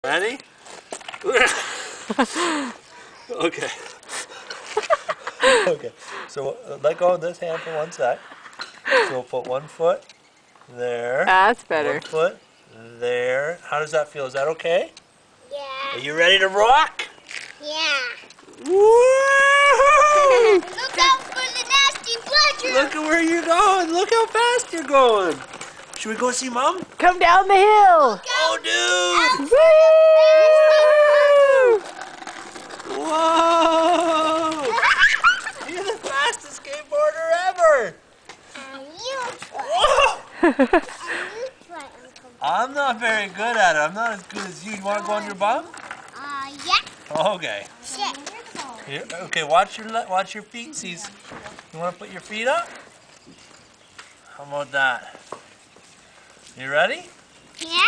Ready? Okay. Okay. So let go of this hand for one sec. So we'll put one foot there. That's better. One foot there. How does that feel? Is that okay? Yeah. Are you ready to rock? Yeah. Woo! Look out for the nasty pleasure. Look at where you're going. Look how fast you're going. Should we go see Mom? Come down the hill. Oh, dude! Woo! Whoa! You're the fastest skateboarder ever. You try. Whoa! You try, Uncle. I'm not very good at it. I'm not as good as you. You want to go on your bum? Yeah. Okay. Shit. Here, okay, watch your feet, Cece. You want to put your feet up? How about that? You ready? Yeah?